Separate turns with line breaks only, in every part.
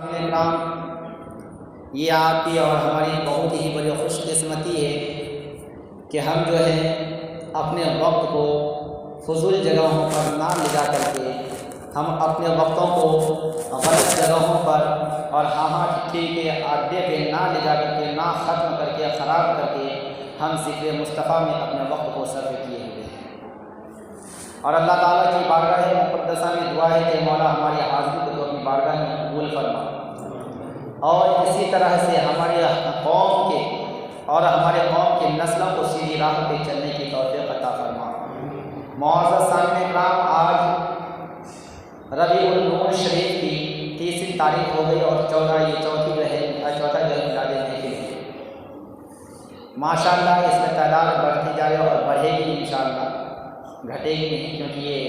کرام، یہ آپ کی اور ہماری بہت ہی بڑی خوش قسمتی ہے کہ ہم جو ہے اپنے وقت کو فضول جگہوں پر نہ لے جا کر کے ہم اپنے وقتوں کو غلط جگہوں پر اور ہاں ٹھیک ہے اڈے پہ نہ لے جا کر کے نہ ختم کر کے خراب کر کے ہم ذکر مصطفیٰ میں اپنے وقت کو صرف کیے ہوئے ہیں۔ اور اللہ تعالیٰ کی بارگاہ مقدسہ میں دعا ہے کہ مولا ہماری حاضری کو تو اپنی بارگاہ میں قبول فرما، اور اسی طرح سے ہمارے قوم کے اور ہمارے قوم کے نسلوں کو سیدھی راہ پہ چلنے کی توفیق عطا فرما۔ معزز سامعین کرام، آج ربیع النور شریف کی 30 تاریخ ہو گئی اور چوتھا جو ہے میلاد نبی ہے۔ ماشاءاللہ اس میں تعداد بڑھتی جا رہی ہے اور بڑھے گی انشاءاللہ، گھٹے گی نہیں، کیونکہ یہ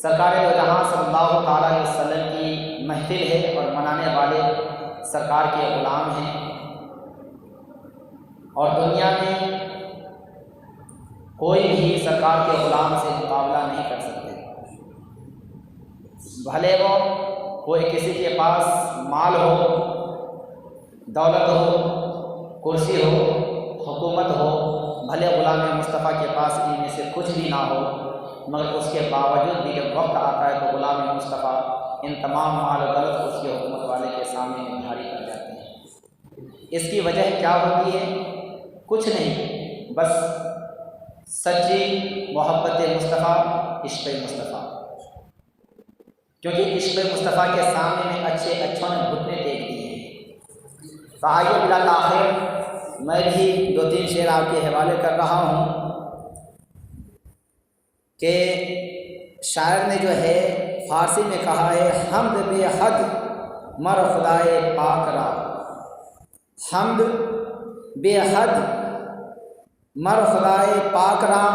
سرکار دو جہاں صلی اللہ تعالیٰ علیہ وسلم کی محفل ہے اور منانے والے سرکار کے غلام ہیں، اور دنیا میں کوئی بھی سرکار کے غلام سے مقابلہ نہیں کر سکتے، بھلے وہ کوئی کسی کے پاس مال ہو، دولت ہو، کرسی ہو، حکومت ہو، بھلے غلام مصطفیٰ کے پاس ان میں سے کچھ بھی نہ ہو، مگر اس کے باوجود بھی جب وقت آتا ہے تو غلام مصطفیٰ ان تمام مال و دولت اس کی حکومت والے کے سامنے بھاری پڑ جاتے ہیں۔ اس کی وجہ کیا ہوتی ہے؟ کچھ نہیں، بس سچی محبت مصطفیٰ، عشق مصطفیٰ، کیونکہ عشق مصطفیٰ کے سامنے میں اچھوں نے گھٹنے ٹیک دیے ہیں۔ تو آئیے بلا تاخیر میں بھی 2-3 شعر آپ کے حوالے کر رہا ہوں کہ شاعر نے جو ہے فارسی میں کہا ہے: حمد بے حد مر خدائے پاک را، حمد بے حد مر خدائے پاک را،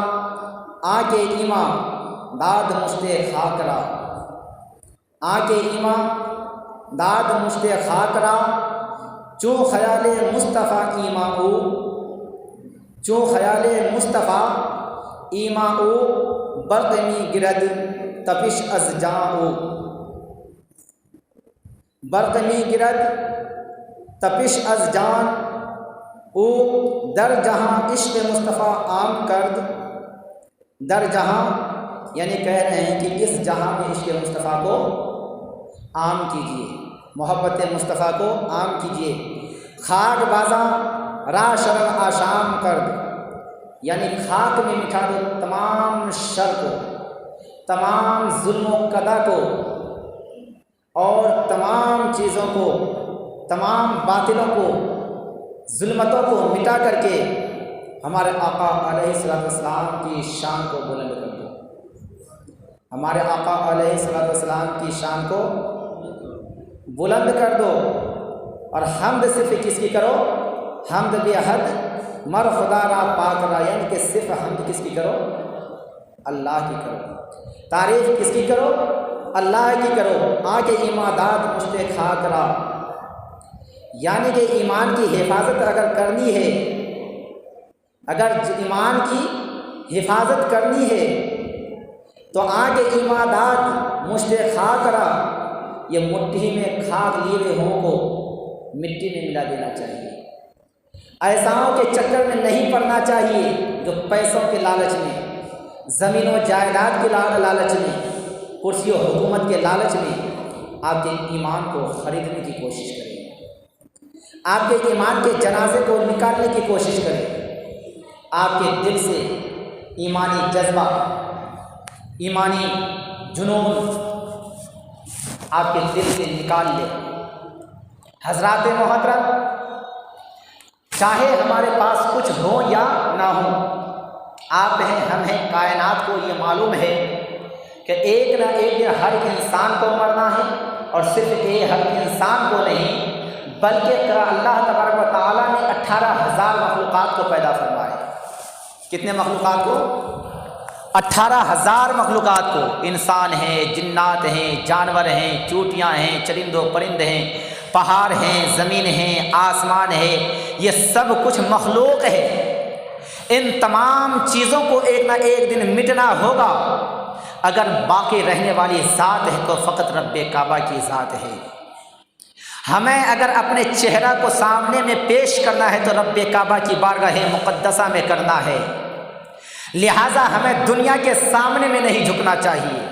آنکے ایمان داد مشتے خاک را، آنکے ایمان داد مشتے خاک را، چوں خیال مصطفیٰ ایماں او، چوں خیال مصطفیٰ ایماں او، برقمی گرد تپش از جاں او، برقمی گرد تپش از جان او، در جہاں عشق مصطفیٰ عام کرد، در جہاں یعنی کہہ رہے ہیں کہ اس جہاں میں عشق مصطفیٰ کو عام کیجیے، محبت مصطفیٰ کو عام کیجیے۔ خاک بازاں راہ شرم آشام کرد، یعنی خاک میں مٹھا دو تمام شر کو، تمام ظلم و قضا کو، اور تمام چیزوں کو، تمام باطلوں کو، ظلمتوں کو مٹا کر کے ہمارے آقا علیہ السلام کی شان کو بلند کر دو، ہمارے آقا علیہ السلام کی شان کو بلند کر دو۔ اور حمد صرف کس کی کرو؟ حمد بے حد مر خدا را پاک را، یعنی کہ صرف حمد کس کی کرو؟ اللہ کی کرو۔ تعریف کس کی کرو؟ اللہ کی کرو۔ آنکھ ایمانداد مشتے خاک را، یعنی کہ ایمان کی حفاظت اگر کرنی ہے، اگر ایمان کی حفاظت کرنی ہے تو آنکھ ایمانداد مشتے خاک را، یہ مٹھی میں خاک لیے ہوئے ہوں کو مٹی میں ملا دینا چاہیے۔ ایساؤں کے چکر میں نہیں پڑنا چاہیے جو پیسوں کے لالچ میں، زمین و جائیداد کے لالچ میں، کرسی و حکومت کے لالچ میں آپ کے ایمان کو خریدنے کی کوشش کریں، آپ کے ایمان کے جنازے کو نکالنے کی کوشش کریں، آپ کے دل سے ایمانی جذبہ، ایمانی جنون آپ کے دل سے نکال لے۔ حضرات محترم، چاہے ہمارے پاس کچھ ہوں یا نہ ہوں، آپ ہیں، ہم ہیں، کائنات کو یہ معلوم ہے کہ ایک نہ ایک دن ہر انسان کو مرنا ہے، اور صرف ہر انسان کو نہیں بلکہ اللہ تبارک و تعالیٰ نے 18,000 مخلوقات کو پیدا فرمایا۔ کتنے مخلوقات کو؟ 18,000 مخلوقات کو۔ انسان ہیں، جنات ہیں، جانور ہیں، چوٹیاں ہیں، چرند و پرند ہیں، پہاڑ ہیں، زمین ہیں، آسمان ہے، یہ سب کچھ مخلوق ہے۔ ان تمام چیزوں کو ایک نہ ایک دن مٹنا ہوگا، اگر باقی رہنے والی ذات ہے تو فقط رب کعبہ کی ذات ہے۔ ہمیں اگر اپنے چہرہ کو سامنے میں پیش کرنا ہے تو رب کعبہ کی بارگاہ مقدسہ میں کرنا ہے، لہٰذا ہمیں دنیا کے سامنے میں نہیں جھکنا چاہیے،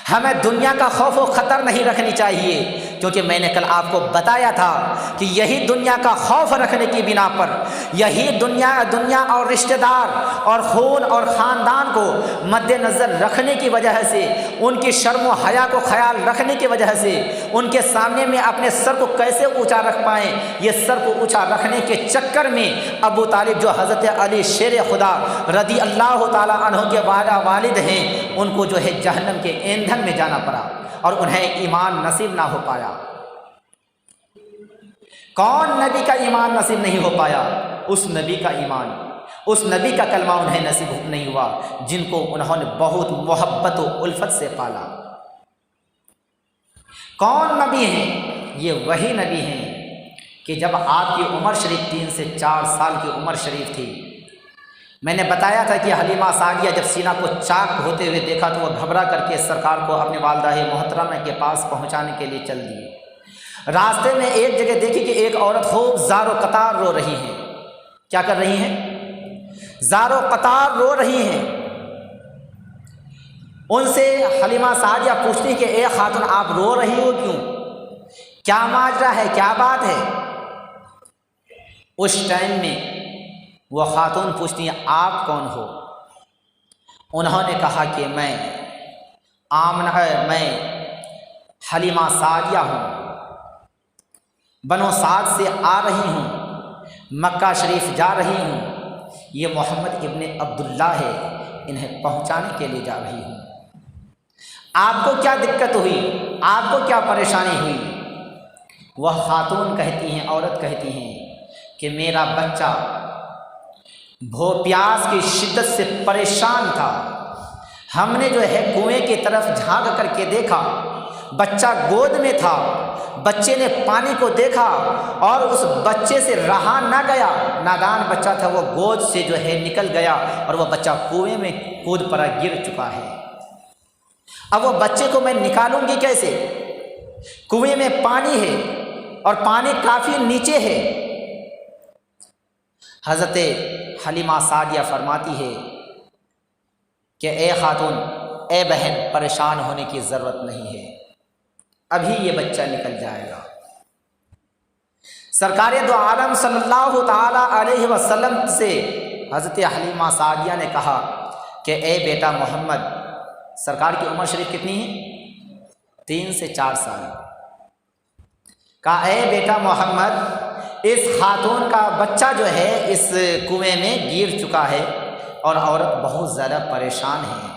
ہمیں دنیا کا خوف و خطر نہیں رکھنی چاہیے، کیونکہ میں نے کل آپ کو بتایا تھا کہ یہی دنیا کا خوف رکھنے کی بنا پر، یہی دنیا اور رشتہ دار اور خون اور خاندان کو مد نظر رکھنے کی وجہ سے، ان کی شرم و حیا کو خیال رکھنے کی وجہ سے، ان کے سامنے میں اپنے سر کو کیسے اونچا رکھ پائیں، یہ سر کو اونچا رکھنے کے چکر میں ابو طالب جو حضرت علی شیر خدا رضی اللہ تعالیٰ عنہ کے والد ہیں، ان کو جو ہے جہنم کے ایندھن میں جانا پڑا اور انہیں ایمان نصیب نہ ہو پایا۔ کون نبی کا ایمان نصیب نہیں ہو پایا؟ اس نبی کا ایمان، اس نبی کا کلمہ انہیں نصیب نہیں ہوا جن کو انہوں نے بہت محبت و الفت سے پالا۔ کون نبی ہیں؟ یہ وہی نبی ہیں کہ جب آپ کی عمر شریف 3 سے 4 سال کی عمر شریف تھی، میں نے بتایا تھا کہ حلیمہ سعدیہ جب سینہ کو چاک ہوتے ہوئے دیکھا تو وہ گھبرا کر کے سرکار کو اپنے والدہ محترمہ کے پاس پہنچانے کے لیے چل دیے۔ راستے میں ایک جگہ دیکھی کہ ایک عورت خوب زار و قطار رو رہی ہے۔ کیا کر رہی ہیں؟ زار و قطار رو رہی ہیں۔ ان سے حلیمہ سعدیہ پوچھتی کہ اے خاتون، آپ رو رہی ہو کیوں؟ کیا ماجرا ہے؟ کیا بات ہے؟ اس ٹائم میں وہ خاتون پوچھتی ہیں آپ کون ہو؟ انہوں نے کہا کہ میں حلیمہ سعدیہ ہوں، بنو سعد سے آ رہی ہوں، مکہ شریف جا رہی ہوں، یہ محمد ابن عبداللہ ہے، انہیں پہنچانے کے لیے جا رہی ہوں۔ آپ کو کیا دقت ہوئی؟ آپ کو کیا پریشانی ہوئی؟ وہ خاتون کہتی ہیں، عورت کہتی ہیں کہ میرا بچہ پیاس کی شدت سے پریشان تھا، ہم نے جو ہے کنویں کی طرف جھانک کر کے دیکھا، بچہ گود میں تھا، بچے نے پانی کو دیکھا اور اس بچے سے رہا نہ گیا، نادان بچہ تھا، وہ گود سے جو ہے نکل گیا اور وہ بچہ کنویں میں کود پڑا، گر چکا ہے۔ اب وہ بچے کو میں نکالوں گی کیسے؟ کنویں میں پانی ہے اور پانی کافی نیچے ہے۔ حضرت حلیمہ سعدیہ فرماتی ہے کہ اے خاتون، اے بہن، پریشان ہونے کی ضرورت نہیں ہے، ابھی یہ بچہ نکل جائے گا۔ سرکار دو عالم صلی اللہ تعالی علیہ وسلم سے حضرت حلیمہ سعدیہ نے کہا کہ اے بیٹا محمد، سرکار کی عمر شریف کتنی ہے؟ 3 سے 4 سال۔ کہا اے بیٹا محمد، اس خاتون کا بچہ جو ہے اس کنویں میں گر چکا ہے اور عورت بہت زیادہ پریشان ہے۔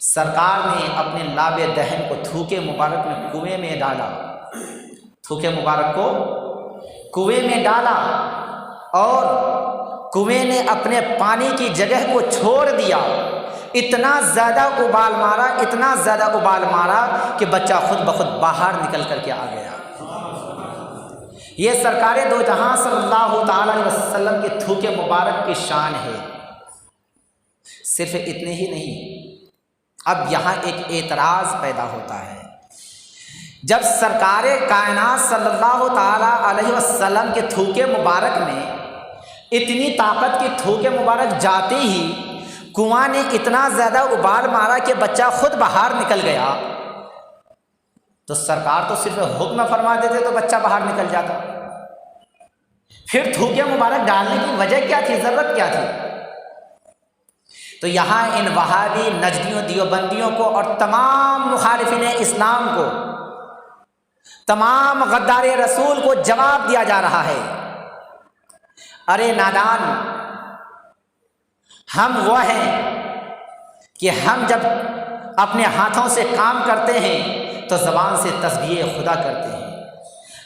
سرکار نے اپنے لاب دہن کو تھوکے مبارک میں کنویں میں ڈالا، تھوکے مبارک کو کنویں میں ڈالا اور کنویں نے اپنے پانی کی جگہ کو چھوڑ دیا۔ اتنا زیادہ ابال مارا، اتنا زیادہ ابال مارا کہ بچہ خود بخود باہر نکل کر کے آ گیا۔ یہ سرکار دو جہاں صلی اللہ تعالی علیہ وسلم کے تھوکے مبارک کی شان ہے۔ صرف اتنے ہی نہیں، اب یہاں ایک اعتراض پیدا ہوتا ہے۔ جب سرکار کائنات صلی اللہ تعالی علیہ وسلم کے تھوکے مبارک میں اتنی طاقت کی تھوکے مبارک جاتے ہی کنواں نے اتنا زیادہ ابال مارا کہ بچہ خود باہر نکل گیا، تو سرکار تو صرف حکم فرما دیتے تو بچہ باہر نکل جاتا، پھر تھوکے مبارک ڈالنے کی وجہ کیا تھی؟ ضرورت کیا تھی؟ تو یہاں ان وہابی نجدیوں، دیوبندیوں کو اور تمام مخالفین اسلام کو، تمام غدار رسول کو جواب دیا جا رہا ہے، ارے نادان، ہم وہ ہیں کہ ہم جب اپنے ہاتھوں سے کام کرتے ہیں تو زبان سے تسبیح خدا کرتے ہیں،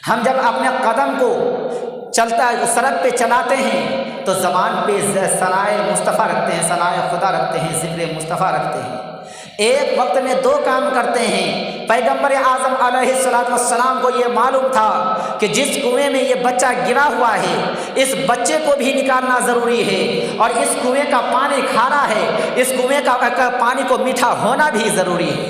ہم جب اپنے قدم کو سڑک پہ چلاتے ہیں تو زبان پہ ثنائے مصطفیٰ رکھتے ہیں، ثنائے خدا رکھتے ہیں، ذکر مصطفیٰ رکھتے ہیں۔ ایک وقت میں 2 کام کرتے ہیں۔ پیغمبر اعظم علیہ السلام کو یہ معلوم تھا کہ جس کنویں میں یہ بچہ گرا ہوا ہے، اس بچے کو بھی نکالنا ضروری ہے، اور اس کنویں کا پانی کھارا ہے، اس کنویں کا پانی کو میٹھا ہونا بھی ضروری ہے،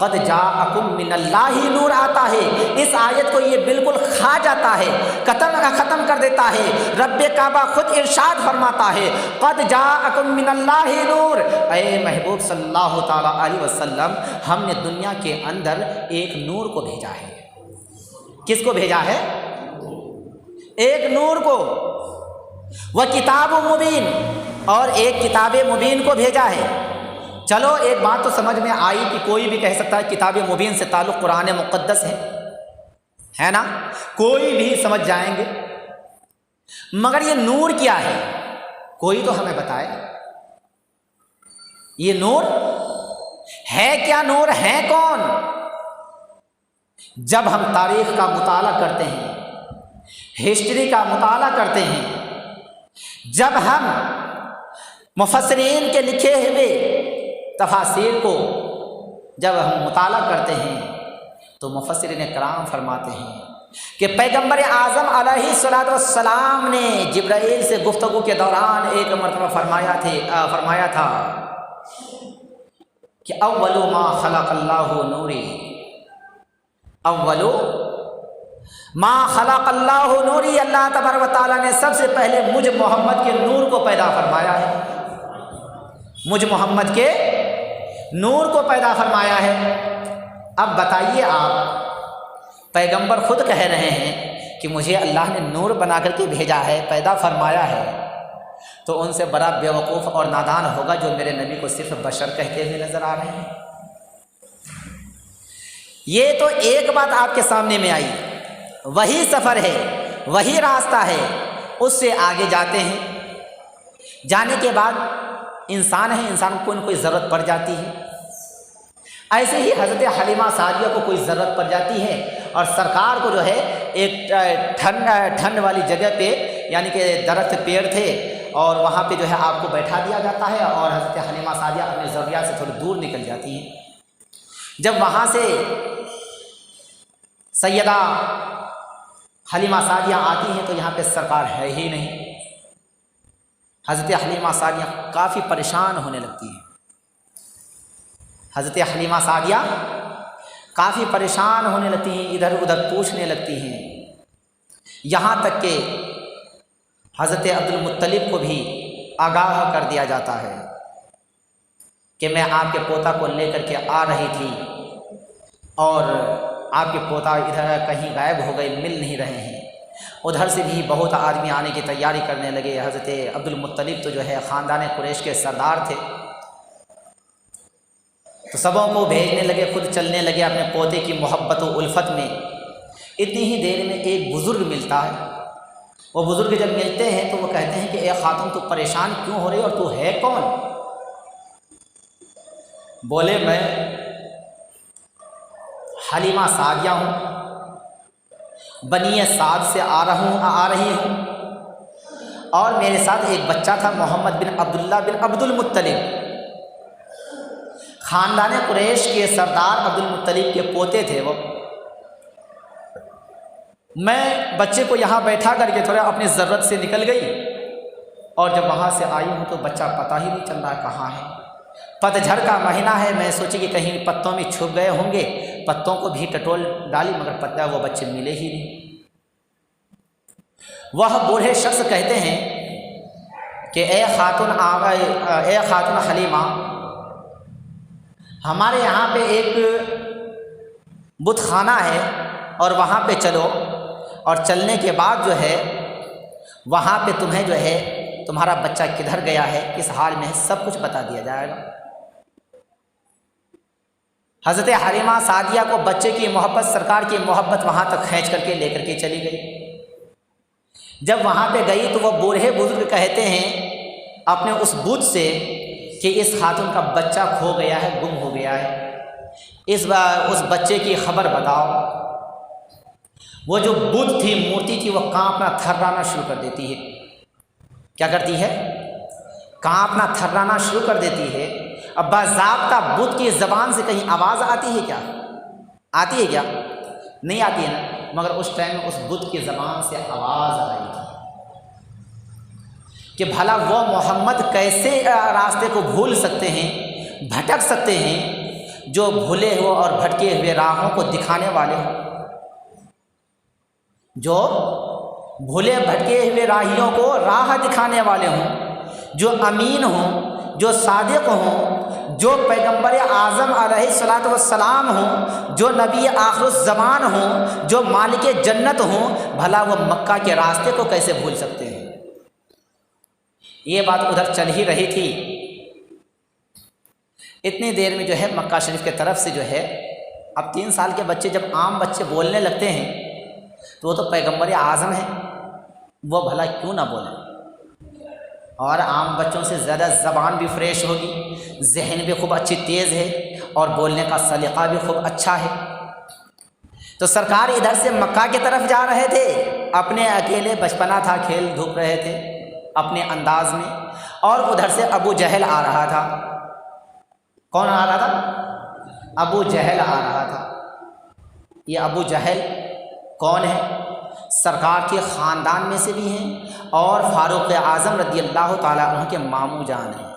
قد جاءکم من اللہ نور آتا ہے، اس آیت کو یہ بالکل کھا جاتا ہے، ختم کر دیتا ہے۔ رب کعبہ خود ارشاد فرماتا ہے قد جاءکم من اللہ نور، اے محبوب صلی اللہ تعالی علیہ وسلم، ہم نے دنیا کے اندر ایک نور کو بھیجا ہے۔ کس کو بھیجا ہے؟ ایک نور کو، وہ کتاب مبین، اور ایک کتاب مبین کو بھیجا ہے۔ چلو ایک بات تو سمجھ میں آئی کہ کوئی بھی کہہ سکتا ہے کتاب مبین سے تعلق قرآن مقدس ہے نا، کوئی بھی سمجھ جائیں گے، مگر یہ نور کیا ہے؟ کوئی تو ہمیں بتائے یہ نور ہے کیا؟ نور ہے کون؟ جب ہم تاریخ کا مطالعہ کرتے ہیں، ہسٹری کا مطالعہ کرتے ہیں، جب ہم مفسرین کے لکھے ہوئے تفاسیر کو جب ہم مطالعہ کرتے ہیں تو مفسرین کرام فرماتے ہیں کہ پیغمبر اعظم علیہ الصلوۃ والسلام نے جبرائیل سے گفتگو کے دوران ایک مرتبہ فرمایا تھا کہ اول ما خلق اللہ نوری، اول ما خلق اللہ نوری، اللہ تبارک و تعالیٰ نے سب سے پہلے مجھ محمد کے نور کو پیدا فرمایا ہے، مجھ محمد کے نور کو پیدا فرمایا ہے۔ اب بتائیے آپ، پیغمبر خود کہہ رہے ہیں کہ مجھے اللہ نے نور بنا کر کے بھیجا ہے، پیدا فرمایا ہے، تو ان سے بڑا بیوقوف اور نادان ہوگا جو میرے نبی کو صرف بشر کہتے ہوئے نظر آ رہے ہیں۔ یہ تو ایک بات آپ کے سامنے میں آئی، وہی سفر ہے، وہی راستہ ہے، اس سے آگے جاتے ہیں، جانے کے بعد انسان ہے، انسان کو کوئی ضرورت پڑ جاتی ہے، ایسے ہی حضرت حلیمہ سعدیہ کو کوئی ضرورت پڑ جاتی ہے، اور سرکار کو جو ہے ایک ٹھنڈ والی جگہ پہ، یعنی کہ درخت پیڑ تھے، اور وہاں پہ جو ہے آپ کو بیٹھا دیا جاتا ہے، اور حضرت حلیمہ سعدیہ اپنے ضروریات سے تھوڑی دور نکل جاتی ہیں۔ جب وہاں سے سیدہ حلیمہ سعدیہ آتی ہیں تو یہاں پہ سرکار ہے ہی نہیں۔ حضرت حلیمہ سعدیہ کافی پریشان ہونے لگتی ہیں، حضرت حلیمہ سعدیہ کافی پریشان ہونے لگتی ہیں، ادھر ادھر پوچھنے لگتی ہیں، یہاں تک کہ حضرت عبدالمطلب کو بھی آگاہ کر دیا جاتا ہے کہ میں آپ کے پوتا کو لے کر کے آ رہی تھی، اور آپ کے پوتا ادھر کہیں غائب ہو گئے، مل نہیں رہے ہیں۔ ادھر سے بھی بہت آدمی آنے کی تیاری کرنے لگے۔ حضرت عبدالمطلب تو جو ہے خاندان قریش کے سردار تھے، تو سبوں کو بھیجنے لگے، خود چلنے لگے اپنے پوتے کی محبت و الفت میں۔ اتنی ہی دیر میں ایک بزرگ ملتا ہے، وہ بزرگ جب ملتے ہیں تو وہ کہتے ہیں کہ اے خاتون، تو پریشان کیوں ہو رہی اور تو ہے کون؟ بولے میں حلیمہ سعدیہ ہوں، بنی سعد سے آ رہی ہوں، اور میرے ساتھ ایک بچہ تھا محمد بن عبداللہ بن عبدالمطلب، خاندان قریش کے سردار عبدالمطلب کے پوتے تھے وہ۔ میں بچے کو یہاں بیٹھا کر کے تھوڑا اپنی ضرورت سے نکل گئی، اور جب وہاں سے آئی ہوں تو بچہ پتہ ہی نہیں چل رہا کہاں ہے۔ پتجھڑ کا مہینہ ہے، میں سوچی کہ کہیں پتوں میں چھپ گئے ہوں گے، پتوں کو بھی ٹٹول ڈالی، مگر پتہ وہ بچے ملے ہی نہیں۔ وہ بوڑھے شخص کہتے ہیں کہ اے خاتون حلیمہ، ہمارے یہاں پہ ایک بت خانہ ہے، اور وہاں پہ چلو، اور چلنے کے بعد جو ہے وہاں پہ تمہیں جو ہے تمہارا بچہ کدھر گیا ہے، کس حال میں ہے، سب کچھ بتا دیا جائے گا۔ حضرت حلیمہ سعدیہ کو بچے کی محبت، سرکار کی محبت وہاں تک کھینچ کر کے لے کر کے چلی گئی۔ جب وہاں پہ گئی تو وہ بوڑھے بزرگ کہتے ہیں اپنے اس بت سے کہ اس خاتون کا بچہ کھو گیا ہے، گم ہو گیا ہے، اس بچے کی خبر بتاؤ۔ وہ جو بت تھی، مورتی تھی، وہ کانپنا تھرانا شروع کر دیتی ہے۔ کیا کرتی ہے؟ کانپنا تھرانا شروع کر دیتی ہے۔ اب باضابطہ بت کی زبان سے کہیں آواز آتی ہے کیا؟ آتی ہے کیا؟ نہیں آتی ہے نا، مگر اس ٹائم اس بت کی زبان سے آواز آ رہی تھی کہ بھلا وہ محمد کیسے راستے کو بھول سکتے ہیں، بھٹک سکتے ہیں، جو بھولے ہوئے اور بھٹکے ہوئے راہوں کو دکھانے والے ہوں، جو بھولے بھٹکے ہوئے راہیوں کو راہ دکھانے والے ہوں، جو امین ہوں، جو صادق ہوں، جو پیغمبر اعظم علیہ الصلاۃ والسلام ہوں، جو نبی آخر الزمان ہوں، جو مالک جنت ہوں، بھلا وہ مکہ کے راستے کو کیسے بھول سکتے ہیں؟ یہ بات ادھر چل ہی رہی تھی، اتنی دیر میں جو ہے مکہ شریف کی طرف سے جو ہے، اب 3 سال کے بچے جب عام بچے بولنے لگتے ہیں تو وہ تو پیغمبر اعظم ہیں، وہ بھلا کیوں نہ بولیں؟ اور عام بچوں سے زیادہ زبان بھی فریش ہوگی، ذہن بھی خوب اچھی تیز ہے، اور بولنے کا سلیقہ بھی خوب اچھا ہے۔ تو سرکار ادھر سے مکہ کی طرف جا رہے تھے، اپنے اکیلے، بچپنا تھا، کھیل دھوپ رہے تھے اپنے انداز میں، اور ادھر سے ابو جہل آ رہا تھا۔ کون آ رہا تھا؟ ابو جہل آ رہا تھا۔ یہ ابو جہل کون ہے؟ سرکار کے خاندان میں سے بھی ہیں، اور فاروق اعظم رضی اللہ تعالیٰ عنہ کے ماموں جان ہیں۔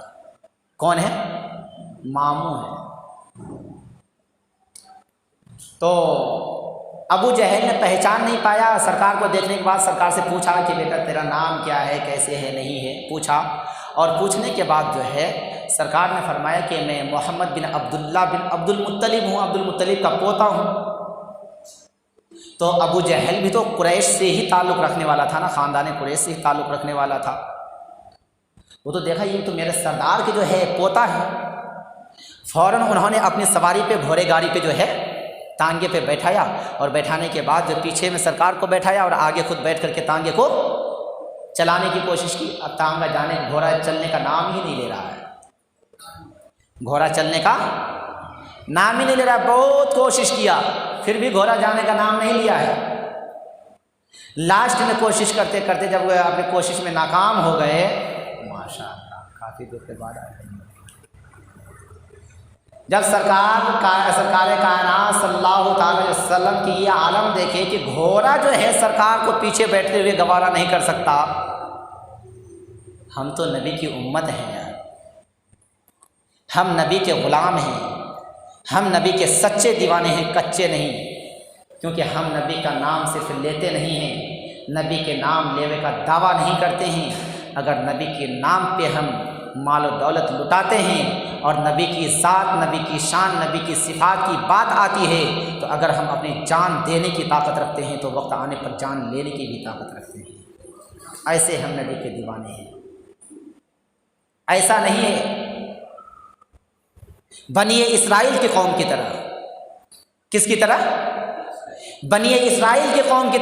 کون ہے؟ ماموں ہیں۔ تو ابو جہل نے پہچان نہیں پایا، سرکار کو دیکھنے کے بعد سرکار سے پوچھا کہ بیٹا تیرا نام کیا ہے، کیسے ہے، نہیں ہے، پوچھا، اور پوچھنے کے بعد جو ہے سرکار نے فرمایا کہ میں محمد بن عبداللہ بن عبد المطلب ہوں، عبد المطلب کا پوتا ہوں۔ تو ابو جہل بھی تو قریش سے ہی تعلق رکھنے والا تھا نا، خاندان قریش سے ہی تعلق رکھنے والا تھا۔ وہ تو دیکھا یہ تو میرے سردار کے جو ہے پوتا ہے، فوراً انہوں نے اپنی سواری پہ، گھوڑے گاڑی پہ جو ہے تانگے پہ بیٹھایا، اور بیٹھانے کے بعد جو پیچھے میں سرکار کو بیٹھایا اور آگے خود بیٹھ کر کے تانگے کو چلانے کی کوشش کی۔ اب تانگا جانے، گھوڑا چلنے کا نام ہی نہیں لے رہا ہے، گھوڑا چلنے کا نام ہی نہیں لے رہا، بہت کوشش کیا پھر بھی گھوڑا جانے کا نام نہیں لیا ہے۔ لاسٹ میں کوشش کرتے کرتے جب وہ اپنی کوشش میں ناکام ہو گئے، ماشاء اللہ کافی دور کے بعد آئے، جب سرکار کائنات صلی اللہ تعالی علیہ وسلم کی یہ عالم دیکھے کہ گھوڑا جو ہے سرکار کو پیچھے بیٹھتے ہوئے گوارا نہیں کر سکتا، ہم تو نبی کی امت ہیں یار، ہم نبی کے غلام ہیں، ہم نبی کے سچے دیوانے ہیں، کچے نہیں، کیونکہ ہم نبی کا نام صرف لیتے نہیں ہیں، نبی کے نام لینے کا دعویٰ نہیں کرتے ہیں۔ اگر نبی کے نام پہ ہم مال و دولت لٹاتے ہیں اور نبی کی ذات، نبی کی شان، نبی کی صفات کی بات آتی ہے، تو اگر ہم اپنی جان دینے کی طاقت رکھتے ہیں تو وقت آنے پر جان لینے کی بھی طاقت رکھتے ہیں۔ ایسے ہم نبی کے دیوانے ہیں، ایسا نہیں ہے بنی اسرائیل کی قوم کی طرح۔ کس کی طرح؟ بنی اسرائیل کی قوم کی طرح